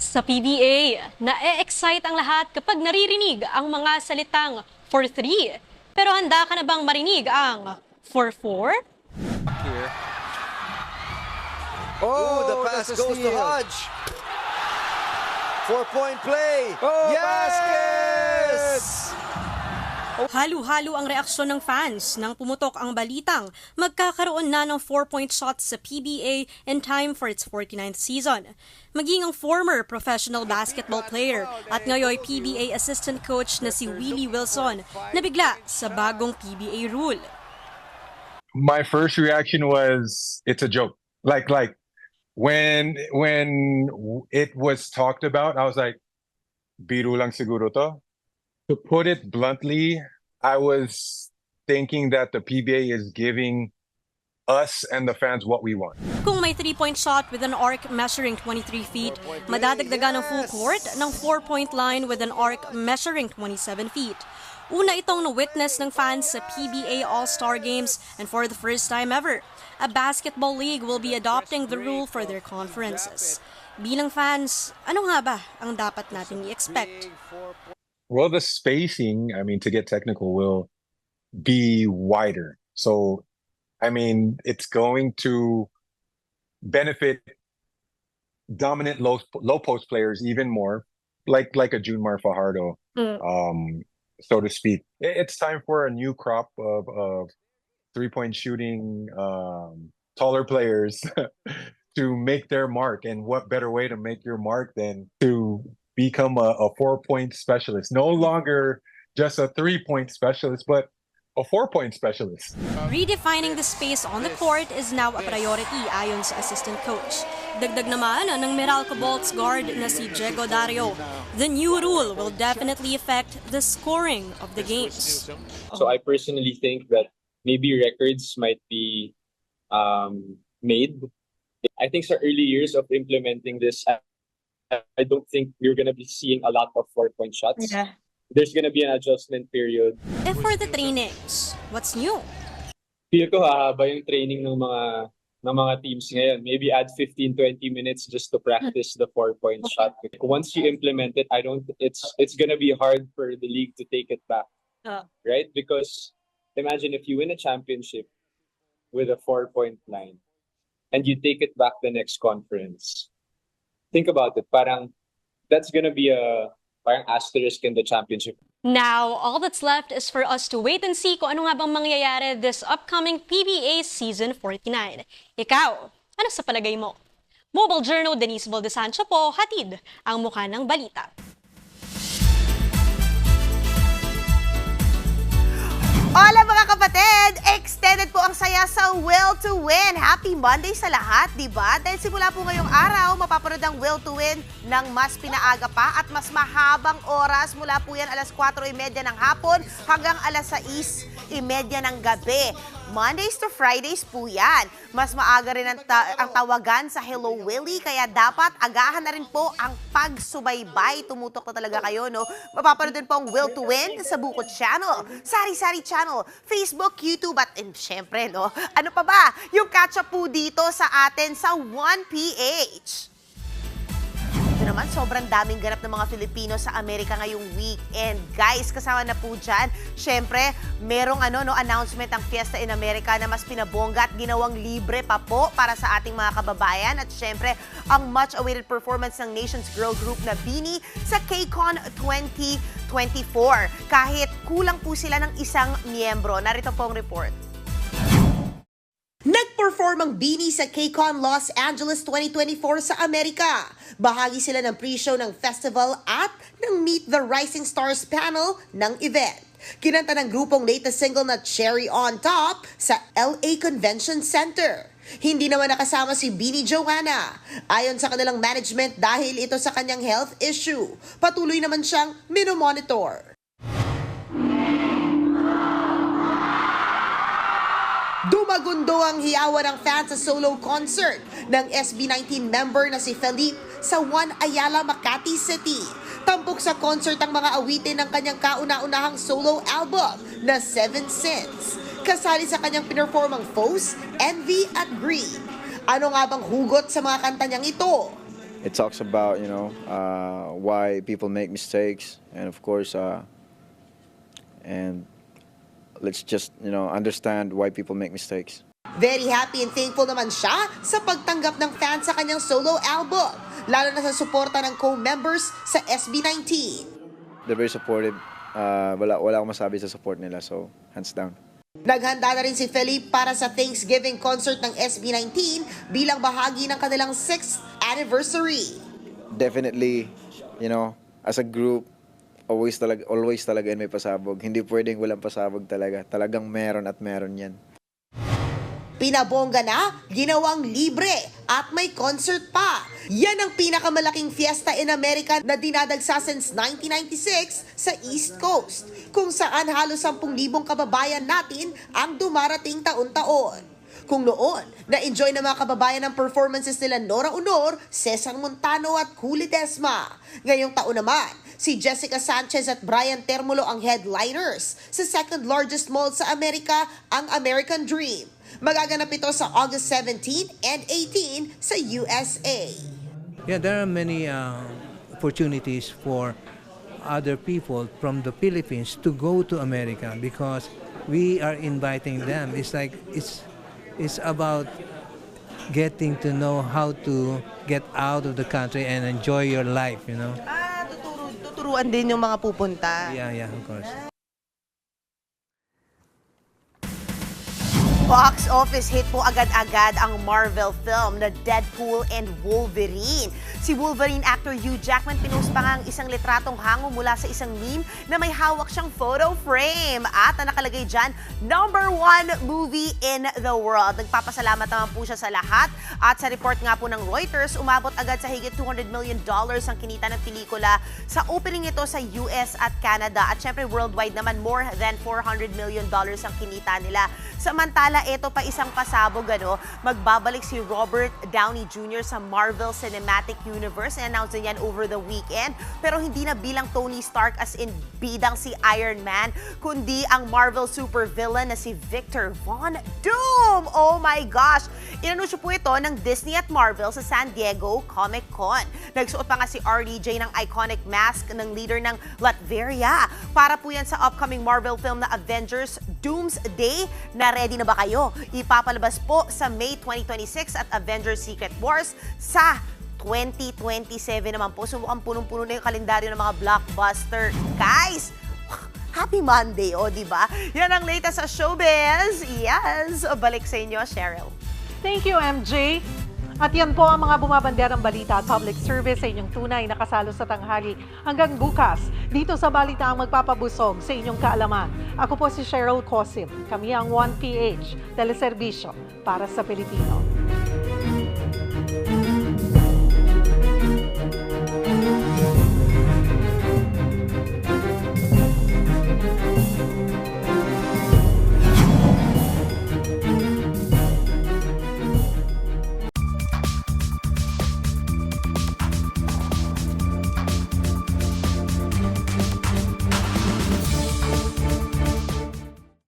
Sa PBA, na-excite ang lahat kapag naririnig ang mga salitang 4-3. Pero handa ka na bang marinig ang 4-4? Here. The pass goes to Hodge. 4-point play. Yes! Halo-halo ang reaksyon ng fans nang pumutok ang balitang magkakaroon na ng 4-point shots sa PBA in time for its 49th season. Maging ang former professional basketball player at ngayon PBA assistant coach na si Willie Wilson nabigla sa bagong PBA rule. My first reaction was it's a joke. Like when it was talked about, I was like, biro lang siguro to. To put it bluntly, I was thinking that the PBA is giving us and the fans what we want. Kung may 3-point shot with an arc measuring 23 feet, madadagdagan ng full court ng 4-point line with an arc measuring 27 feet. Una itong na-witness ng fans sa PBA All-Star Games and for the first time ever, a basketball league will be adopting the rule for their conferences. Bilang fans, ano nga ba ang dapat nating i-expect? Well, the spacing, to get technical, will be wider. So, it's going to benefit dominant low post players even more, like a Junmar Fajardo, so to speak. It's time for a new crop of 3-point shooting, taller players to make their mark. And what better way to make your mark than to become a 4-point specialist. No longer just a 3-point specialist, but a 4-point specialist. Redefining the space on the court is now a priority ayon sa assistant coach. Dagdag naman ng Meralco Bolts guard na si Diego Dario. The new rule will definitely affect the scoring of the games. So I personally think that maybe records might be made. I think sa early years of implementing this, I don't think we're going to be seeing a lot of 4-point shots. Yeah. There's going to be an adjustment period. And for the trainings, what's new? Feel ko hahaba yung training ng mga teams ngayon. Maybe add 15-20 minutes just to practice the 4-point shot. Once you implement it, it's going to be hard for the league to take it back. Right? Because imagine if you win a championship with a 4-point line and you take it back the next conference. Think about it. Parang that's gonna be a parang asterisk in the championship. Now, all that's left is for us to wait and see kung ano nga bang mangyayari this upcoming PBA Season 49. Ikaw, ano sa palagay mo? Mobile Journal, Denise Valdesancho po, hatid ang mukha ng balita. Hola mga kapatid! Extended po ang saya sa Will to Win. Happy Monday sa lahat, di ba? Dahil simula po ngayong araw, mapapanood ang Will to Win ng mas pinaaga pa at mas mahabang oras. Mula po yan alas 4:30 ng hapon hanggang alas 6:30 ng gabi. Mondays to Fridays po yan. Mas maaga rin ang tawagan sa Hello Willie, kaya dapat agahan na rin po ang pagsubaybay. Tumutok na talaga kayo, no? Mapapanood din po ang Will to Win sa Bukod Channel, Sari-Sari Channel, Facebook, YouTube, at syempre, no? Ano pa ba? Yung catch-up po dito sa atin sa 1PH. Ito naman, sobrang daming ganap ng mga Filipino sa Amerika ngayong weekend. Guys, kasama na po dyan, syempre, merong announcement ang Fiesta in America na mas pinabongga at ginawang libre pa po para sa ating mga kababayan. At syempre, ang much-awaited performance ng Nations Girl Group na BINI sa KCON 2024. Kahit kulang po sila ng isang miyembro. Narito po ang report. Nag-perform ang BINI sa KCON Los Angeles 2024 sa Amerika. Bahagi sila ng pre-show ng festival at ng Meet the Rising Stars panel ng event. Kinanta ng grupong latest single na Cherry on Top sa LA Convention Center. Hindi naman nakasama si BINI Joanna. Ayon sa kanilang management, dahil ito sa kanyang health issue, patuloy naman siyang minomonitor. Dumagundo ang hiyawan ng fans sa solo concert ng SB19 member na si Felipe sa Juan Ayala, Makati City. Tampok sa concert ang mga awitin ng kanyang kauna-unahang solo album na 7 Sins. Kasali sa kanyang pinerformang Foes, Envy at Greed. Ano nga bang hugot sa mga kanta niyang ito? It talks about, why people make mistakes, and of course, and let's just, understand why people make mistakes. Very happy and thankful naman siya sa pagtanggap ng fans sa kanyang solo album, lalo na sa suporta ng co-members sa SB19. They're very supportive. Wala akong masabi sa support nila, so hands down. Naghanda na rin si Felipe para sa Thanksgiving concert ng SB19 bilang bahagi ng kanilang 6th anniversary. Definitely, as a group, always talaga may pasabog. Hindi pwedeng walang pasabog talaga. Talagang meron at meron yan. Pinabongga na, ginawang libre at may concert pa. Yan ang pinakamalaking fiesta in America na dinadagsa since 1996 sa East Coast, kung saan halos 10,000 kababayan natin ang dumarating taon-taon. Kung noon, na-enjoy ng mga kababayan ang performances nila Nora Honor, Cesar Montano at Cool Ledesma. Ngayong taon naman, si Jessica Sanchez at Brian Termulo ang headliners. Sa second largest mall sa Amerika, ang American Dream. Magaganap ito sa August 17 and 18 sa USA. Yeah, there are many opportunities for other people from the Philippines to go to America because we are inviting them. It's about getting to know how to get out of the country and enjoy your life, Tuturuan din yung mga pupunta. Yeah, of course. Box office hit po agad-agad ang Marvel film na Deadpool and Wolverine. Si Wolverine actor Hugh Jackman pinost pa nga ang isang litratong hango mula sa isang meme na may hawak siyang photo frame. At ang nakalagay dyan, #1 movie in the world. Nagpapasalamat naman po siya sa lahat. At sa report nga po ng Reuters, umabot agad sa higit $200 million ang kinita ng pelikula sa opening ito sa US at Canada. At syempre worldwide naman, more than $400 million ang kinita nila. Samantala, ito pa isang pasabog, magbabalik si Robert Downey Jr. sa Marvel Cinematic Universe. I-announce na yan over the weekend. Pero hindi na bilang Tony Stark as in bidang si Iron Man, kundi ang Marvel supervillain na si Victor Von Doom. Oh my gosh! Inanunsyo po ito ng Disney at Marvel sa San Diego Comic Con. Nagsuot pa nga si RDJ ng iconic mask ng leader ng Latveria. Para po yan sa upcoming Marvel film na Avengers Doomsday. Na ready na ba kayo? Ipapalabas po sa May 2026 at Avengers Secret Wars sa 2027 naman po. So mukhang punong-puno na yung kalendaryo ng mga blockbuster. Guys, happy Monday, diba? Yan ang latest sa showbiz. Yes, balik sa inyo, Cheryl. Thank you, MJ. At yan po ang mga bumabanderang balita at public service sa inyong tunay na kasalo sa tanghali. Hanggang bukas, dito sa balita ang magpapabusog sa inyong kaalaman. Ako po si Cheryl Cosim. Kami ang 1PH, teleserbisyo para sa Pilipino.